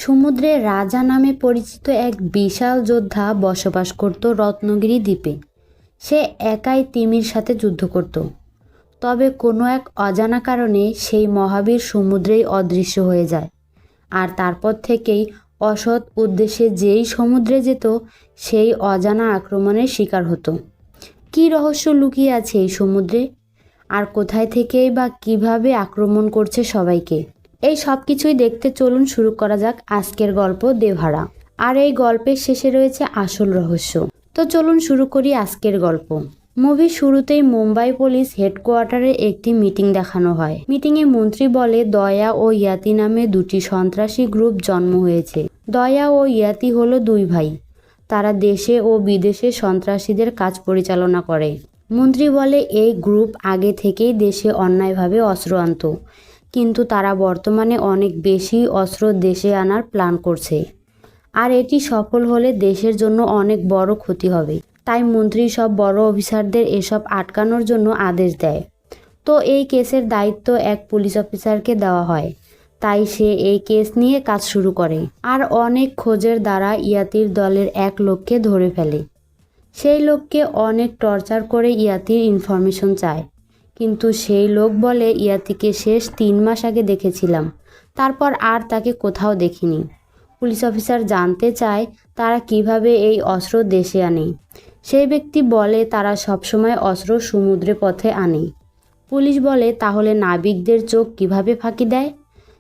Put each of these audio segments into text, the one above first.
সমুদ্রে রাজা নামে পরিচিত এক বিশাল যোদ্ধা বসবাস করত রত্নগিরি দ্বীপে। সে একাই তিমির সাথে যুদ্ধ করত। তবে কোনো এক অজানা কারণে সেই মহাবীর সমুদ্রেই অদৃশ্য হয়ে যায়। আর তারপর থেকেই অসৎ উদ্দেশ্যে যেই সমুদ্রে যেত সেই অজানা আক্রমণের শিকার হতো। কী রহস্য লুকিয়ে আছে এই সমুদ্রে, আর কোথায় থেকেই বা কিভাবে আক্রমণ করছে সবাইকে, এই সব কিছুই দেখতে চলুন শুরু করা যাক আজকের গল্প দেভাড়া। আর এই গল্পের শেষে রয়েছে আসল রহস্য। তো চলুন শুরু করি আজকের গল্প। মুভির শুরুতেই মুম্বাই পুলিশ হেডকোয়ার্টারে একটি মিটিং দেখানো হয়। মিটিংয়ে মন্ত্রী বলে দয়া ও ইয়াতি নামে দুটি সন্ত্রাসী গ্রুপ জন্ম হয়েছে। দয়া ও ইয়াতি হলো দুই ভাই। তারা দেশে ও বিদেশে সন্ত্রাসীদের কাজ পরিচালনা করে। মন্ত্রী বলে এই গ্রুপ আগে থেকেই দেশে অন্যায়ভাবে অস্ত্র আনত, কিন্তু তারা বর্তমানে অনেক বেশি অস্ত্র দেশে আনার প্ল্যান করছে। আর এটি সফল হলে দেশের জন্য অনেক বড় ক্ষতি হবে। তাই মন্ত্রী সব বড় অফিসারদের এসব আটকানোর জন্য আদেশ দেয়। তো এই কেসের দায়িত্ব এক পুলিশ অফিসারকে দেওয়া হয়। তাই সে এই কেস নিয়ে কাজ শুরু করে। আর অনেক খোঁজের দ্বারা ইয়াতির দলের এক লোককে ধরে ফেলে। সেই লোককে অনেক টর্চার করে ইয়াতির ইনফরমেশন চায়, কিন্তু সেই লোক বলে ইয়াতিকে শেষ 3 মাস আগে দেখেছিলাম, তারপর আর তাকে কোথাও দেখিনি। পুলিশ অফিসার জানতে চায় তারা কিভাবে এই অস্ত্র দেশে আনে। সেই ব্যক্তি বলে তারা সবসময় অস্ত্র সমুদ্রে পথে আনে। পুলিশ বলে তাহলে নাবিকদের চোখ কিভাবে ফাঁকি দেয়।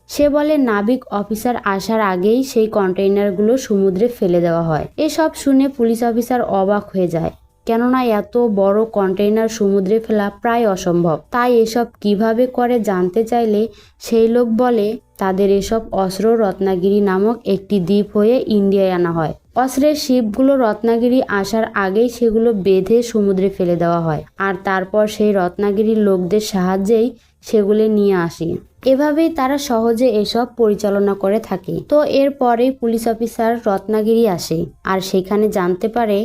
সে বলে নাবিক অফিসার আসার আগেই সেই কন্টেইনারগুলো সমুদ্রে ফেলে দেওয়া হয়। এসব শুনে পুলিশ অফিসার অবাক হয়ে যায়, কেননা এত বড় কন্টেইনার সমুদ্রে ফেলা প্রায় অসম্ভব। তাই এসব কিভাবে করে জানতে চাইলে সেই লোক বলে তাদের এসব অস্ত্র রত্নাগিরি নামক একটি দ্বীপ হয়ে ইন্ডিয়ায় আনা হয়। অস্ত্রের শিপগুলো রত্নাগিরি আসার আগেই সেগুলো বেঁধে সমুদ্রে ফেলে দেওয়া হয়, আর তারপর সেই রত্নাগিরির লোকদের সাহায্যেই সেগুলো নিয়ে আসে। এভাবেই তারা সহজে এসব পরিচালনা করে থাকে। তো এরপরেই পুলিশ অফিসার রত্নাগিরি আসে, আর সেখানে জানতে পারে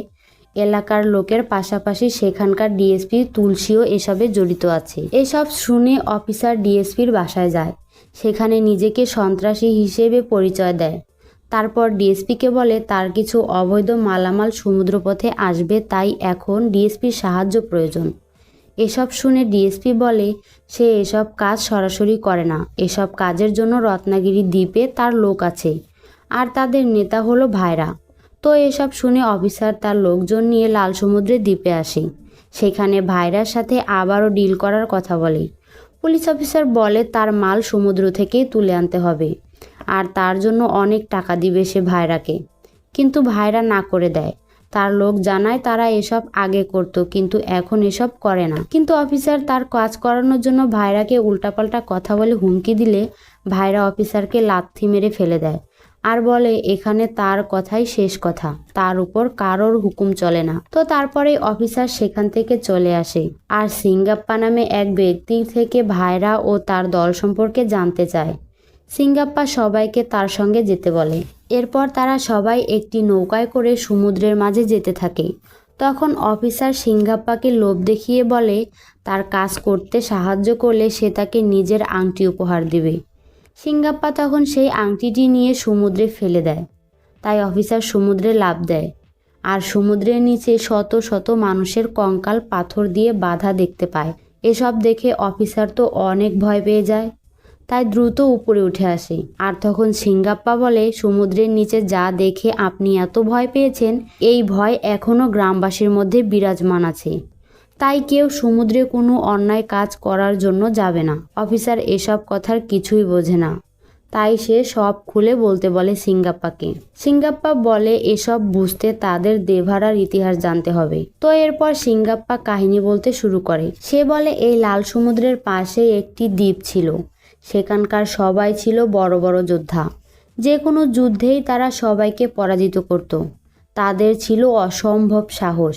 এলাকার লোকের পাশাপাশি সেখানকার ডিএসপি তুলসীও এসবে জড়িত আছে। এসব শুনে অফিসার ডিএসপির বাসায় যায়। সেখানে নিজেকে সন্ত্রাসী হিসেবে পরিচয় দেয়। তারপর ডিএসপিকে বলে তার কিছু অবৈধ মালামাল সমুদ্রপথে আসবে, তাই এখন ডিএসপির সাহায্য প্রয়োজন। এসব শুনে ডিএসপি বলে সে এসব কাজ সরাসরি করে না। এসব কাজের জন্য রত্নাগিরি দ্বীপে তার লোক আছে, আর তাদের নেতা হলো ভাইরা। তো এসব শুনে অফিসার তার লোকজন নিয়ে লাল সমুদ্রের দ্বীপে আসে। সেখানে ভাইরার সাথে আবারও ডিল করার কথা বলে। পুলিশ অফিসার বলে তার মাল সমুদ্র থেকেই তুলে আনতে হবে, আর তার জন্য অনেক টাকা দিবে সে ভাইরাকে। কিন্তু ভাইরা না করে দেয়। তার লোক জানায় তারা এসব আগে করত, কিন্তু এখন এসব করে না। কিন্তু অফিসার তার কাজ করানোর জন্য ভাইরাকে উল্টাপাল্টা কথা বলে হুমকি দিলে ভাইরা অফিসারকে লাথি মেরে ফেলে দেয়, আর বলে এখানে তার কথাই শেষ কথা, তার উপর কারোর হুকুম চলে না। তো তারপরে অফিসার সেখান থেকে চলে আসে, আর সিঙ্গাপ্পা নামে এক ব্যক্তি থেকে ভাইরা ও তার দল সম্পর্কে জানতে চায়। সিঙ্গাপ্পা সবাইকে তার সঙ্গে যেতে বলে। এরপর তারা সবাই একটি নৌকায় করে সমুদ্রের মাঝে যেতে থাকে। তখন অফিসার সিঙ্গাপ্পাকে লোভ দেখিয়ে বলে তার কাজ করতে সাহায্য করলে সে তাকে নিজের আংটি উপহার দেবে। সিঙ্গাপ্পা তখন সেই আংটিটি নিয়ে সমুদ্রে ফেলে দেয়। তাই অফিসার সমুদ্রে লাফ দেয়, আর সমুদ্রের নিচে শত শত মানুষের কঙ্কাল পাথর দিয়ে বাঁধা দেখতে পায়। এসব দেখে অফিসার তো অনেক ভয় পেয়ে যায়, তাই দ্রুত উপরে উঠে আসে। আর তখন সিঙ্গাপ্পা বলে সমুদ্রের নিচে যা দেখে আপনি এত ভয় পেয়েছেন, এই ভয় এখনও গ্রামবাসীর মধ্যে বিরাজমান আছে। তাই কেউ সমুদ্রে কোনো অন্যায় কাজ করার জন্য যাবে না। অফিসার এসব কথার কিছুই বোঝে না, তাই সে সব খুলে বলতে বলে সিঙ্গাপ্পাকে। সিঙ্গাপ্পা বলে এসব বুঝতে তাদের দেভাড়ার ইতিহাস জানতে হবে। তো এরপর সিঙ্গাপ্পা কাহিনী বলতে শুরু করে। সে বলে এই লাল সমুদ্রের পাশে একটি দ্বীপ ছিল। সেখানকার সবাই ছিল বড় বড় যোদ্ধা। যে কোনো যুদ্ধেই তারা সবাইকে পরাজিত করত। তাদের ছিল অসম্ভব সাহস,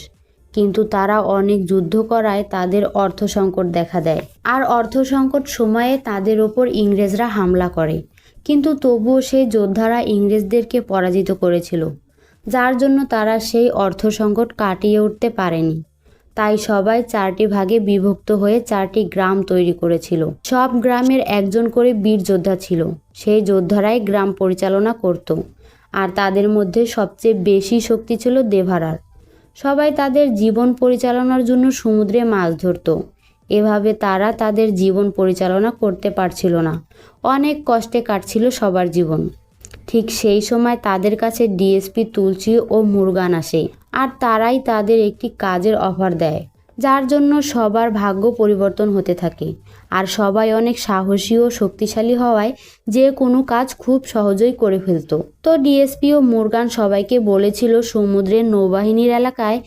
কিন্তু তারা অনেক যুদ্ধ করায় তাদের অর্থ সংকট দেখা দেয়। আর অর্থ সংকট সময়ে তাদের ওপর ইংরেজরা হামলা করে, কিন্তু তবুও সেই যোদ্ধারা ইংরেজদেরকে পরাজিত করেছিল, যার জন্য তারা সেই অর্থ সংকট কাটিয়ে উঠতে পারেনি। তাই সবাই 4টি ভাগে বিভক্ত হয়ে 4টি গ্রাম তৈরি করেছিল। সব গ্রামের একজন করে বীর যোদ্ধা ছিল। সেই যোদ্ধারাই গ্রাম পরিচালনা করত। আর তাদের মধ্যে সবচেয়ে বেশি শক্তি ছিল দেভারার। সবাই তাদের জীবন পরিচালনার জন্য সমুদ্রে মাছ ধরত। এভাবে তারা তাদের জীবন পরিচালনা করতে পারছিল না। অনেক কষ্টে কাটছিল সবার জীবন। ঠিক সেই সময় তাদের কাছে ডিএসপি তুলসী ও মুরগান আসে। আর তারাই তাদের একটি কাজের অফার দেয়, যার জন্য সবার ভাগ্য পরিবর্তন হতে থাকে। আর সবাই অনেক সাহসী ও শক্তিশালী হওয়ায় যে কোনো কাজ খুব সহজেই করে ফেলত। তো ডিএসপি ও মুরগান সবাইকে বলেছিল সমুদ্রের নৌবাহিনীর এলাকায়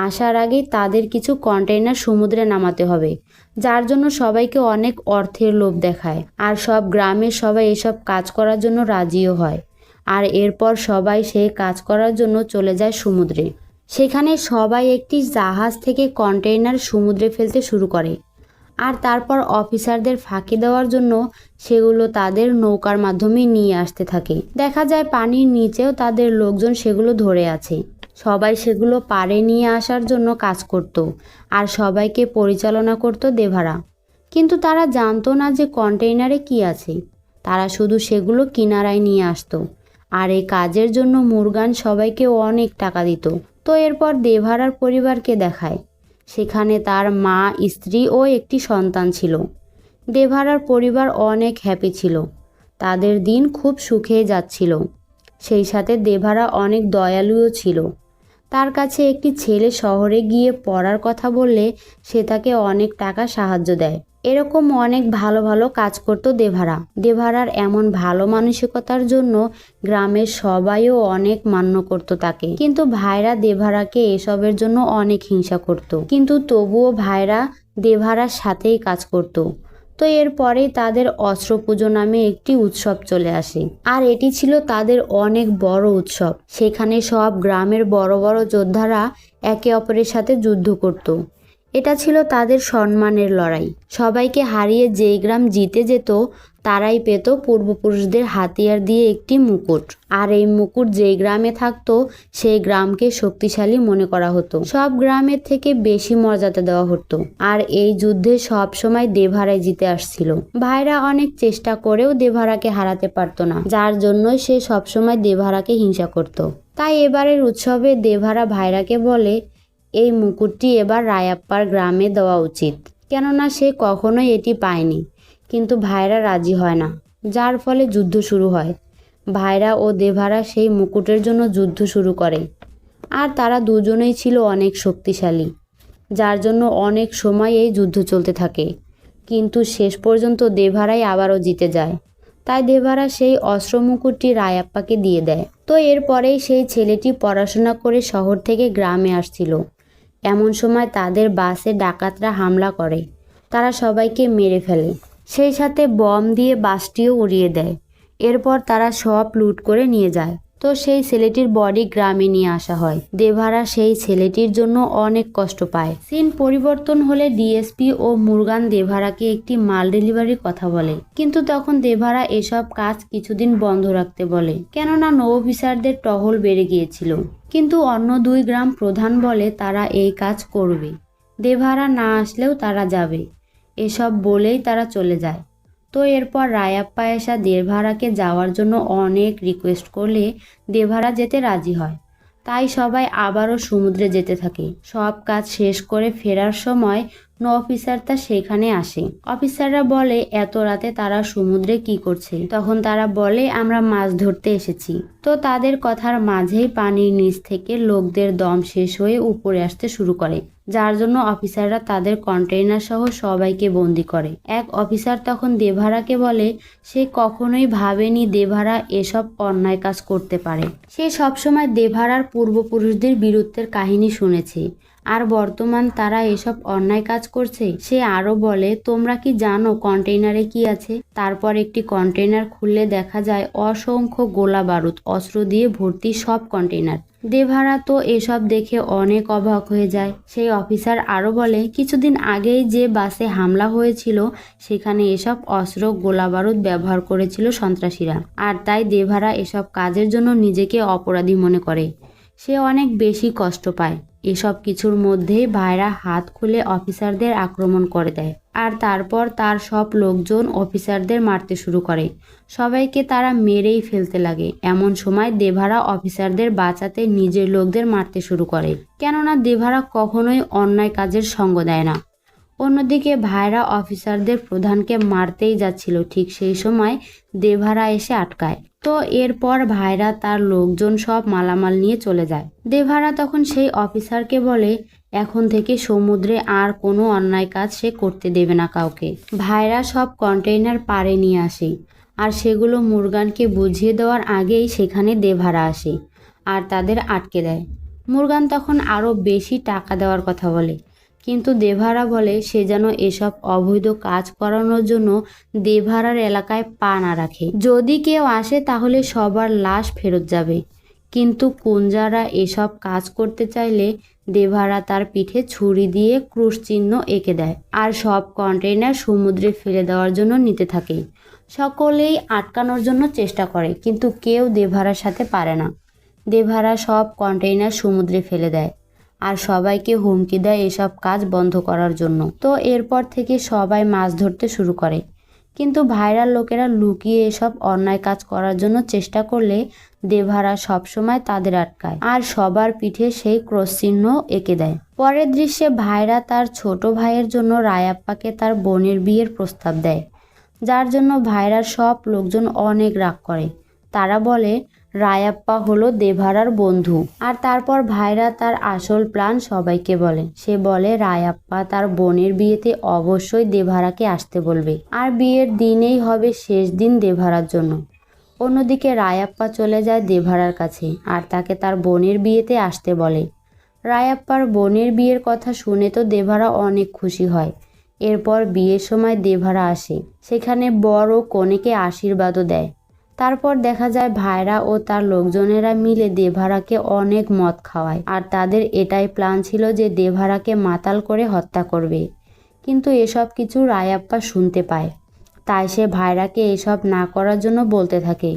আসার আগেই তাদের কিছু কন্টেইনার সমুদ্রে নামাতে হবে, যার জন্য সবাইকে অনেক অর্থের লোভ দেখায়। আর সব গ্রামের সবাই এসব কাজ করার জন্য রাজিও হয়। আর এরপর সবাই সেই কাজ করার জন্য চলে যায় সমুদ্রে। সেখানে সবাই একটি জাহাজ থেকে কন্টেইনার সমুদ্রে ফেলতে শুরু করে। আর তারপর অফিসারদের ফাঁকি দেওয়ার জন্য সেগুলো তাদের নৌকার মাধ্যমে নিয়ে আসতে থাকে। দেখা যায় পানির নিচেও তাদের লোকজন সেগুলো ধরে আছে। সবাই সেগুলো পাড়ে নিয়ে আসার জন্য কাজ করত। আর সবাইকে পরিচালনা করত দেভারা। কিন্তু তারা জানতো না যে কন্টেইনারে কি আছে। তারা শুধু সেগুলো কিনারায় নিয়ে আসতো। আর এই কাজের জন্য মুরগান সবাইকে অনেক টাকা দিত। তো এরপর দেভারার পরিবারকে দেখায়। সেখানে তার মা, স্ত্রী ও একটি সন্তান ছিল। দেভারার পরিবার অনেক হ্যাপি ছিল। তাদের দিন খুব সুখে যাচ্ছিল। সেই সাথে দেভারা অনেক দয়ালুও ছিল। তার কাছে একটি ছেলে শহরে গিয়ে পড়ার কথা বললে সে তাকে অনেক টাকা সাহায্য দেয়। এরকম অনেক ভালো ভালো কাজ করত দেভারা। দেভারার এমন ভালো মানসিকতার জন্য গ্রামের সবাইও অনেক মান্য করত তাকে। কিন্তু ভাইরা দেভারাকে এসবের জন্য অনেক হিংসা করত। কিন্তু তবুও ভাইরা দেভারার সাথেই কাজ করত। তো এরপরেই তাদের অস্ত্র পুজো নামে একটি উৎসব চলে আসে। আর এটি ছিল তাদের অনেক বড় উৎসব। সেখানে সব গ্রামের বড় বড় যোদ্ধারা একে অপরের সাথে যুদ্ধ করত। এটা ছিল তাদের সম্মানের লড়াই। সবাইকে হারিয়ে যেই গ্রাম জিতে যেত তারাই পেত পূর্বপুরুষদের হাতিয়ার দিয়ে একটি মুকুট। আর এই মুকুট যেই গ্রামে থাকতো সেই গ্রামকে শক্তিশালী মনে করা হতো। সব গ্রামের থেকে বেশি মর্যাদা দেওয়া হতো। আর এই যুদ্ধে সব সময় দেভারাই জিতে আসছিল। ভাইরা অনেক চেষ্টা করেও দেভারাকে হারাতে পারতো না, যার জন্য সে সবসময় দেভারাকে হিংসা করত। তাই এবারের উৎসবে দেভারা ভাইরাকে বলে এই মুকুটটি এবার রায়াপ্পার গ্রামে দেওয়া উচিত, কেননা সে কখনোই এটি পায়নি। কিন্তু ভাইরা রাজি হয় না, যার ফলে যুদ্ধ শুরু হয়। ভাইরা ও দেভারা সেই মুকুটের জন্য যুদ্ধ শুরু করে। আর তারা দুজনেই ছিল অনেক শক্তিশালী, যার জন্য অনেক সময় এই যুদ্ধ চলতে থাকে। কিন্তু শেষ পর্যন্ত দেভারাই আবারও জিতে যায়। তাই দেভারা সেই অস্ত্র মুকুটটি রায়াপ্পাকে দিয়ে দেয়। তো এরপরেই সেই ছেলেটি পড়াশোনা করে শহর থেকে গ্রামে আসছিল। এমন সময় তাদের বাসে ডাকাতরা হামলা করে। তারা সবাইকে মেরে ফেলে। সেই সাথে বম দিয়ে বাসটিও উড়িয়ে দেয়। এরপর তারা সব লুট করে নিয়ে যায়। তো সেই ছেলেটির বডি গ্রামে নিয়ে আসা হয়। দেভারা সেই ছেলেটির জন্য অনেক কষ্ট পায়। সিন পরিবর্তন হলে ডিএসপি ও মুরগান দেভারাকে একটি মাল ডেলিভারির কথা বলে। কিন্তু তখন দেভারা এসব কাজ কিছুদিন বন্ধ রাখতে বলে, কেননা নৌ অফিসারদের টহল বেড়ে গিয়েছিল। কিন্তু অন্য 2 গ্রাম প্রধান বলে তারা এই কাজ করবে। দেভারা না আসলেও তারা যাবে। এসব বলেই তারা চলে যায়। তো এরপর রায়াপ্পা এসা দেভারাকে যাওয়ার জন্য অনেক রিকোয়েস্ট করলে দেভারা যেতে রাজি হয়। তাই সবাই আবারও সমুদ্রে যেতে থাকে। সব কাজ শেষ করে ফেরার সময় নৌ অফিসারটা সেখানে আসে। অফিসাররা বলে এত রাতে তারা সমুদ্রে কি করছে। তখন তারা বলে আমরা মাছ ধরতে এসেছি। তো তাদের কথার মাঝেই পানির নিচ থেকে লোকদের দম শেষ হয়ে উপরে আসতে শুরু করে, যার জন্য অফিসাররা তাদের কন্টেইনার সহ সবাইকে বন্দি করে। এক অফিসার তখন দেভারাকে বলে সে কখনোই ভাবেনি দেভারা এসব অন্যায় কাজ করতে পারে। সে সবসময় দেভারার পূর্বপুরুষদের বীরত্বের কাহিনী শুনেছে, আর বর্তমান তারা এসব অন্যায় কাজ করছে। সে আরো বলে তোমরা কি জানো কন্টেইনারে কি আছে? তারপর একটি কন্টেইনার খুললে দেখা যায় অসংখ্য গোলা বারুদ অস্ত্র দিয়ে ভর্তি সব কন্টেইনার। দেভারা তো এসব দেখে অনেক অবাক হয়ে যায়। সেই অফিসার আরো বলে কিছুদিন আগেই যে বাসে হামলা হয়েছিল সেখানে এসব অস্ত্র গোলা বারুদ ব্যবহার করেছিল সন্ত্রাসীরা। আর তাই দেভারা এসব কাজের জন্য নিজেকে অপরাধী মনে করে। সে অনেক বেশি কষ্ট পায়। এসব কিছুর মধ্যেই ভাইরা হাত খুলে অফিসারদের আক্রমণ করে দেয় আর তারপর তার সব লোকজন অফিসারদের মারতে শুরু করে। সবাইকে তারা মেরেই ফেলতে লাগে। এমন সময় দেভারা অফিসারদের বাঁচাতে নিজের লোকদের মারতে শুরু করে, কেননা দেভারা কখনোই অন্যায় কাজের সঙ্গ দেয় না। অন্যদিকে ভাইরা অফিসারদের প্রধানকে মারতেই যাচ্ছিল, ঠিক সেই সময় দেভারা এসে আটকায়। তো এরপর ভাইরা তার লোকজন সব মালামাল নিয়ে চলে যায়। দেভারা তখন সেই অফিসারকে বলে এখন থেকে সমুদ্রে আর কোনো অন্যায় কাজ সে করতে দেবে না কাউকে। ভাইরা সব কন্টেইনার পাড়ে নিয়ে আসে আর সেগুলো মুরগানকে বুঝিয়ে দেওয়ার আগেই সেখানে দেভারা আসে আর তাদের আটকে দেয়। মুরগান তখন আরও বেশি টাকা দেওয়ার কথা বলে, কিন্তু দেভারা বলে সে যেন এসব অবৈধ কাজ করানোর জন্য দেভারার এলাকায় পা না রাখে। যদি কেউ আসে তাহলে সবার লাশ ফেরত যাবে। কিন্তু কুঞ্জারা এসব কাজ করতে চাইলে দেভারা তার পিঠে ছুরি দিয়ে ক্রুশ চিহ্ন এঁকে দেয় আর সব কন্টেইনার সমুদ্রে ফেলে দেওয়ার জন্য নিতে থাকে। সকলেই আটকানোর জন্য চেষ্টা করে, কিন্তু কেউ দেভারার সাথে পারে না। দেভারা সব কন্টেইনার সমুদ্রে ফেলে দেয় আর সবাইকে হুমকি দেয় এসব কাজ বন্ধ করার জন্য। তো এরপর থেকে সবাই মাছ ধরতে শুরু করে, কিন্তু ভাইরাল লোকেরা লুকিয়ে এসব অন্যায় কাজ করার জন্য চেষ্টা করলে দেভারা সবসময় তাদের আটকায় আর সবার পিঠে সেই ক্রস চিহ্ন এঁকে দেয়। পরের দৃশ্যে ভাইরা তার ছোট ভাইয়ের জন্য রায়াপ্পাকে তার বোনের বিয়ের প্রস্তাব দেয়, যার জন্য ভাইরার সব লোকজন অনেক রাগ করে। তারা বলে রায়াপ্পা হলো দেভারার বন্ধু। আর তারপর ভাইরা তার আসল প্ল্যান সবাইকে বলে। সে বলে রায়াপ্পা তার বোনের বিয়েতে অবশ্যই দেভারাকে আসতে বলবে আর বিয়ের দিনেই হবে শেষ দিন দেভারার জন্য। অন্যদিকে রায়াপ্পা চলে যায় দেভারার কাছে আর তাকে তার বোনের বিয়েতে আসতে বলে। রায়াপ্পার বোনের বিয়ের কথা শুনে তো দেভারা অনেক খুশি হয়। এরপর বিয়ের সময় দেভারা আসে, সেখানে বর ও কনেকে আশীর্বাদও দেয়। তারপর দেখা যায় ভাইরা ও তার লোকজনেরা মিলে দেভারাকে অনেক মদ খাওয়ায় আর তাদের এটাই প্ল্যান ছিল যে দেভারাকে মাতাল করে হত্যা করবে। কিন্তু এসব কিছু রায়াপ্পা শুনতে পায়, তাই সে ভাইরাকে এসব না করার জন্য বলতে থাকে।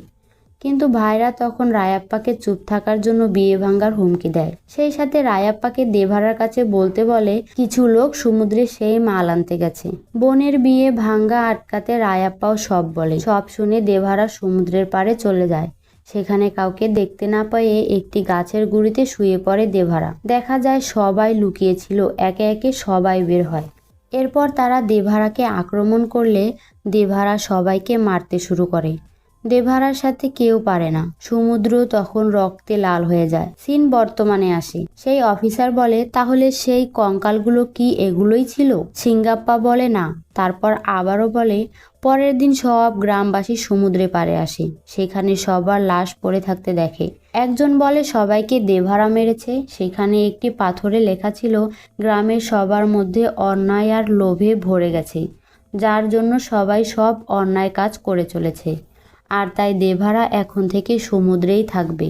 কিন্তু ভাইরা তখন রায়াপ্পাকে চুপ থাকার জন্য বিয়ে ভাঙার হুমকি দেয়। সেই সাথে রায়াপ্পাকে দেভারার কাছে বলতে বলে কিছু লোক সমুদ্রে সেই মাল আনতে গেছে। বোনের বিয়ে ভাঙ্গা আটকাতে রায়াপ্পাও সব বলে। সব শুনে দেভারা সমুদ্রের পাড়ে চলে যায়। সেখানে কাউকে দেখতে না পেয়ে একটি গাছের গুঁড়িতে শুয়ে পড়ে দেভারা। দেখা যায় সবাই লুকিয়েছিল, একে একে সবাই বের হয়। এরপর তারা দেভারাকে আক্রমণ করলে দেভারা সবাইকে মারতে শুরু করে। দেভারার সাথে কেউ পারে না। সমুদ্র তখন রক্তে লাল হয়ে যায়। সিন বর্তমানে আসে। সেই অফিসার বলে তাহলে সেই কঙ্কালগুলো কি এগুলোই ছিল? সিঙ্গাপ্পা বলে না। তারপর আবারও বলে পরের দিন সব গ্রামবাসী সমুদ্রে পাড়ে আসে, সেখানে সবার লাশ পড়ে থাকতে দেখে। একজন বলে সবাইকে দেভারা মেরেছে। সেখানে একটি পাথরে লেখা ছিল গ্রামের সবার মধ্যে অন্যায় আর লোভে ভরে গেছে, যার জন্য সবাই সব অন্যায় কাজ করে চলেছে। আর তাই দেভারা এখন থেকে সমুদ্রেই থাকবে।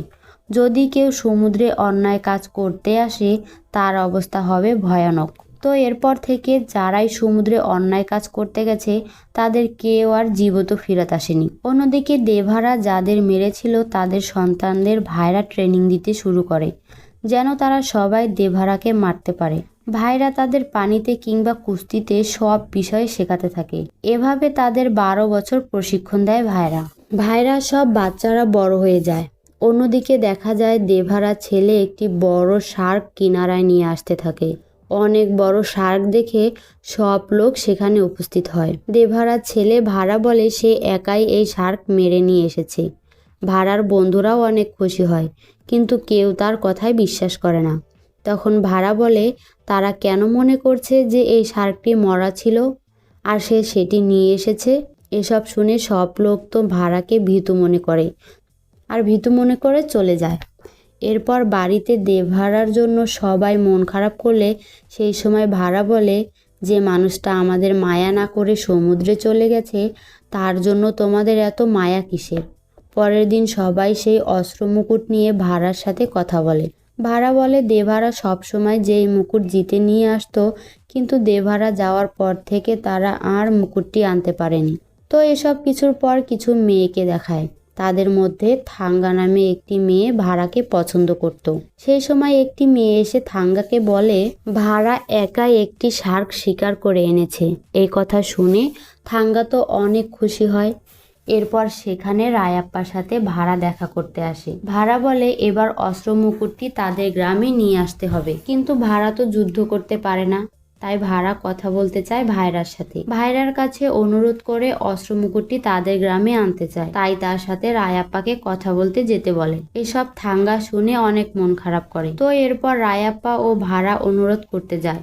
যদি কেউ সমুদ্রে অন্যায় কাজ করতে আসে তার অবস্থা হবে ভয়ানক। তো এরপর থেকে যারাই সমুদ্রে অন্যায় কাজ করতে গেছে তাদের কেউ আর জীবিত ফেরত আসেনি। অন্যদিকে দেভারা যাদের মেরেছিল তাদের সন্তানদের ভাইরা ট্রেনিং দিতে শুরু করে, যেন তারা সবাই দেভারাকে মারতে পারে। ভাইরা তাদের পানিতে কিংবা কুস্তিতে সব বিষয়ে শেখাতে থাকে। এভাবে তাদের 12 বছর প্রশিক্ষণ দেয় ভাইরা। ভাইরা সব বাচ্চারা বড় হয়ে যায়। অন্যদিকে দেখা যায় দেভারা ছেলে একটি বড় শার্ক কিনারায় নিয়ে আসতে থাকে। অনেক বড় শার্ক দেখে সব লোক সেখানে উপস্থিত হয়। দেভারা ছেলে ভাড়া বলে সে একাই এই শার্ক মেরে নিয়ে এসেছে। ভাড়ার বন্ধুরাও অনেক খুশি হয়, কিন্তু কেউ তার কথায় বিশ্বাস করে না। তখন ভাড়া বলে তারা কেন মনে করছে যে এই শার্কটি মরা ছিল আর সে সেটি নিয়ে এসেছে। এসব শুনে সব লোক তো ভাড়াকে ভীতু মনে করে আর ভীতু মনে করে চলে যায়। এরপর বাড়িতে দেভারার জন্য সবাই মন খারাপ করলে সেই সময় ভাড়া বলে যে মানুষটা আমাদের মায়া না করে সমুদ্রে চলে গেছে তার জন্য তোমাদের এত মায়া কিসের? পরের দিন সবাই সেই অস্ত্র মুকুট নিয়ে ভাড়ার সাথে কথা বলে। ভাড়া বলে দেভারা সবসময় যেই মুকুট জিতে নিয়ে আসতো, কিন্তু দেভারা যাওয়ার পর থেকে তারা আর মুকুটটি আনতে পারেনি। তো এসব কিছুর পর কিছু মেয়েকে দেখায়। তাদের মধ্যে থাঙ্গা নামে একটি মেয়ে ভাড়াকে পছন্দ করত। সেই সময় একটি মেয়ে এসে থাঙ্গাকে বলে ভাড়া একাই একটি শার্ক শিকার করে এনেছে। এই কথা শুনে থাঙ্গা তো অনেক খুশি হয়। এরপর সেখানে রায়াপ্পার সাথে ভাড়া দেখা করতে আসে। ভাড়া বলে এবার অস্ত্র মুকুটটি তাদের গ্রামে নিয়ে আসতে হবে, কিন্তু ভাড়া তো যুদ্ধ করতে পারে না। তাই ভাড়া কথা বলতে চায় ভাইরার সাথে। ভাইরার কাছে অনুরোধ করে অস্ত্র মুকুটটি তাদের গ্রামে আনতে চায়। তাই তার সাথে রায়াপ্পাকে কথা বলতে যেতে বলে। এসব থাঙ্গা শুনে অনেক মন খারাপ করে। তো এরপর রায়াপ্পা ও ভাড়া অনুরোধ করতে যায়।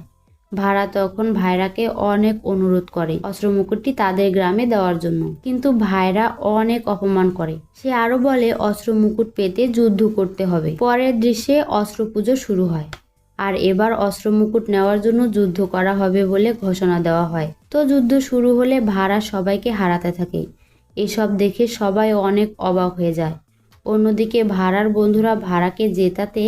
ভাড়া তখন ভাইরাকে অনেক অনুরোধ করে অস্ত্র মুকুটটি তাদের গ্রামে দেওয়ার জন্য, কিন্তু ভাইরা অনেক অপমান করে। সে আরো বলে অস্ত্র মুকুট পেতে যুদ্ধ করতে হবে। পরের দৃশ্যে অস্ত্র পুজো শুরু হয়, আর এবার অস্ত্র মুকুট নেওয়ার জন্য যুদ্ধ করা হবে বলে ঘোষণা দেওয়া হয়। তো যুদ্ধ শুরু হলে ভাড়া সবাইকে হারাতে থাকে। এসব দেখে সবাই অনেক অবাক হয়ে যায়। অন্যদিকে ভাড়ার বন্ধুরা ভাড়াকে জেতাতে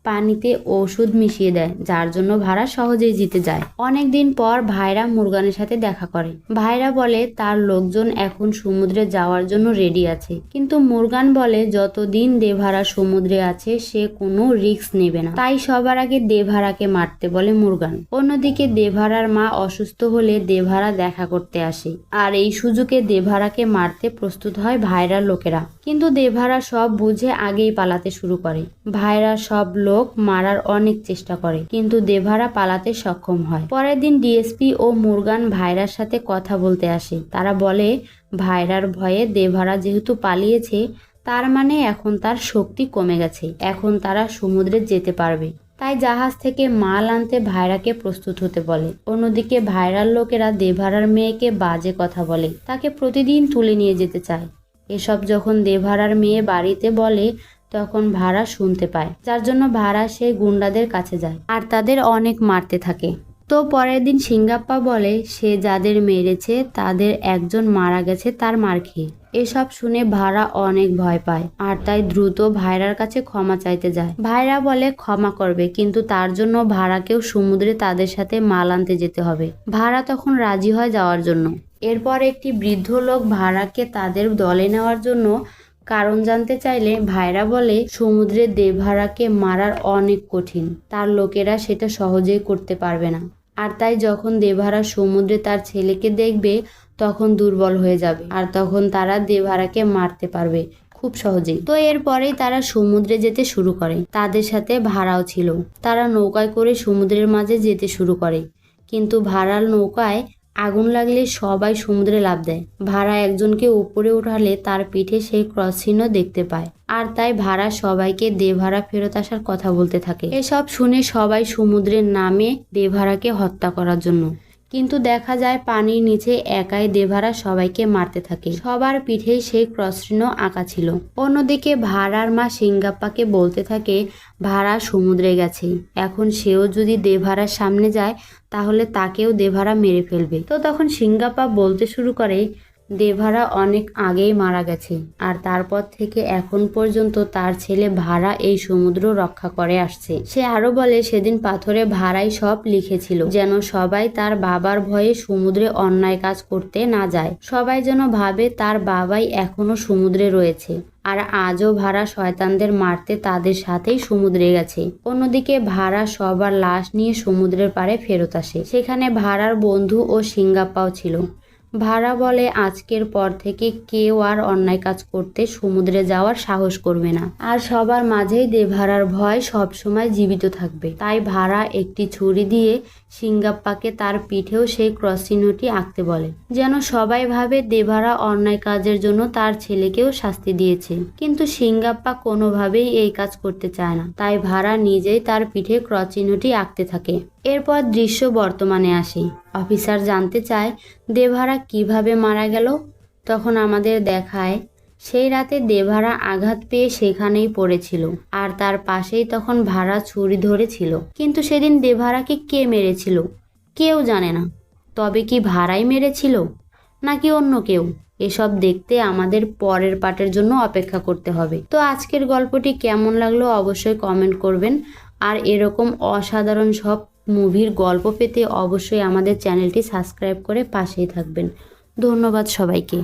পানিতে ওষুধ মিশিয়ে দেয়, যার জন্য ভাড়া সহজেই জিতে যায়। অনেকদিন পর ভাইরা মুরগানের সাথে দেখা করে। ভাইরা বলে তার লোকজন এখন সমুদ্রে যাওয়ার জন্য রেডি আছে, কিন্তু মুরগান বলে যতদিন দেভারা সমুদ্রে আছে সে কোনো রিস্ক নেবে না। তাই সবার আগে দেভারাকে মারতে বলে মুরগান। অন্যদিকে দেভারার মা অসুস্থ হলে দেভারা দেখা করতে আসে, আর এই সুযোগে দেভারাকে মারতে প্রস্তুত হয় ভাইরার লোকেরা। কিন্তু দেভারা সব বুঝে আগেই পালাতে শুরু করে। ভাইরা সব লোক মারার অনেক চেষ্টা করে, কিন্তু দেভারা পালাতে সক্ষম হয়। পরের দিন ডিএসপি ও মুরগান ভাইরার সাথে কথা বলতে আসে। তারা বলে ভাইরার ভয়ে দেভারা যেহেতু পালিয়েছে, তার মানে এখন তার শক্তি কমে গেছে, এখন তারা সমুদ্রে যেতে পারবে। তাই জাহাজ থেকে মাল আনতে ভাইরাকে প্রস্তুত হতে বলে। অন্যদিকে ভাইরার লোকেরা দেভারার মেয়েকে বাজে কথা বলে, তাকে প্রতিদিন তুলে নিয়ে যেতে চায়। এসব যখন দেভারার মেয়ে বাড়িতে বলে তখন ভাড়া শুনতে পায়, যার জন্য ভাড়া সেই গুন্ডাদের কাছে যায় আর তাদের অনেক মারতে থাকে। তো পরের দিন সিঙ্গাপ্পা বলে সে যাদের মেরেছে তাদের একজন মারা গেছে তার মার খেয়ে। এসব শুনে ভাড়া অনেক ভয় পায়, আর তাই দ্রুত ভাইরার কাছে ক্ষমা চাইতে যায়। ভাইরা বলে ক্ষমা করবে, কিন্তু তার জন্য ভাড়াকেও সমুদ্রে তাদের সাথে মাল আনতে যেতে হবে। ভাড়া তখন রাজি হয় যাওয়ার জন্য। এরপর একটি বৃদ্ধ লোক ভাড়াকে তাদের দলে নেওয়ার জন্য কারণ জানতে চাইলে ভাইরা বলে সমুদ্রে দেভারাকে মারার অনেক কঠিন, তার লোকেরা সেটা সহজেই করতে পারবে না। আর তাই যখন দেভারা সমুদ্রে তার ছেলেকে দেখবে তখন দুর্বল হয়ে যাবে, আর তখন তারা দেভারাকে মারতে পারবে খুব সহজেই। তো এরপরেই তারা সমুদ্রে যেতে শুরু করে। তাদের সাথে ভাড়াও ছিল। তারা নৌকায় করে সমুদ্রের মাঝে যেতে শুরু করে, কিন্তু ভাড়ার নৌকায় আগুন লাগলে সবাই সমুদ্রে লাফ দেয়। ভাড়া একজনকে উপরে উঠালে তার পিঠে সেই ক্রস চিহ্ন দেখতে পায়, আর তাই ভাড়া সবাইকে দেভারা ফেরত আসার কথা বলতে থাকে। এসব শুনে সবাই সমুদ্রে নামে দেভারাকে হত্যা করার জন্য, কিন্তু দেখা যায় পানির নিচে একাই দেভারা সবাইকে মারতে থাকে। সবার পিঠেই সেই ক্রস চিহ্ন আঁকা ছিল। অন্যদিকে ভাড়ার মা সিঙ্গাপ্পাকে বলতে থাকে ভাড়া সমুদ্রে গেছে, এখন সেও যদি দেভারার সামনে যায় তাহলে তাকেও দেভারা মেরে ফেলবে। তো তখন সিঙ্গাপ্পা বলতে শুরু করে দেভারা অনেক আগেই মারা গেছে, আর তারপর থেকে এখন পর্যন্ত তার ছেলে ভাড়া এই সমুদ্র রক্ষা করে আসছে। সে আরো বলে সেদিন পাথরে ভাড়াই সব লিখেছিল, যেন সবাই তার বাবার ভয়ে সমুদ্রে অন্যায় কাজ করতে না যায়। সবাই যেন ভাবে তার বাবাই এখনো সমুদ্রে রয়েছে, আর আজও ভাড়া শয়তানদের মারতে তাদের সাথেই সমুদ্রে গেছে। অন্যদিকে ভাড়া সবার লাশ নিয়ে সমুদ্রের পাড়ে ফেরত আসে। সেখানে ভাড়ার বন্ধু ও সিঙ্গাপ্পাও ছিল। ভাড়া বলে আজকের পর থেকে কেউ আর অন্যায় কাজ করতে সমুদ্রে যাওয়ার সাহস করবে না, আর সবার মাঝেই দেভারার ভয় সবসময় জীবিত থাকবে। তাই ভাড়া একটি ছুরি দিয়ে সিঙ্গাপ্পাকে তার পিঠেও সেই ক্রস চিহ্নটি আঁকতে বলে, যেন সবাই ভাবে দেভারা অন্যায় কাজের জন্য তার ছেলেকেও শাস্তি দিয়েছে। কিন্তু সিঙ্গাপ্পা কোনোভাবেই এই কাজ করতে চায় না, তাই ভাড়া নিজেই তার পিঠে ক্রস চিহ্নটি আঁকতে থাকে। এরপর দৃশ্য বর্তমানে আসে। অফিসার জানতে চায় দেভারা কিভাবে মারা গেল। তখন আমাদের দেখায় সেই রাতে দেভারা আঘাত পেয়ে সেখানেই পড়েছিল, আর তার পাশেই তখন ভাড়া ছুরি ধরেছিল। কিন্তু সেদিন দেভারাকে কে মেরেছিল কেউ জানে না। তবে কি ভাড়াই মেরেছিল নাকি অন্য কেউ? এসব দেখতে আমাদের পরের পার্টের জন্য অপেক্ষা করতে হবে। তো আজকের গল্পটি কেমন লাগলো অবশ্যই কমেন্ট করবেন, আর এরকম অসাধারণ সব মুভির গল্প পেতে অবশ্যই আমাদের চ্যানেলটি সাবস্ক্রাইব করে পাশেই থাকবেন। ধন্যবাদ সবাইকে।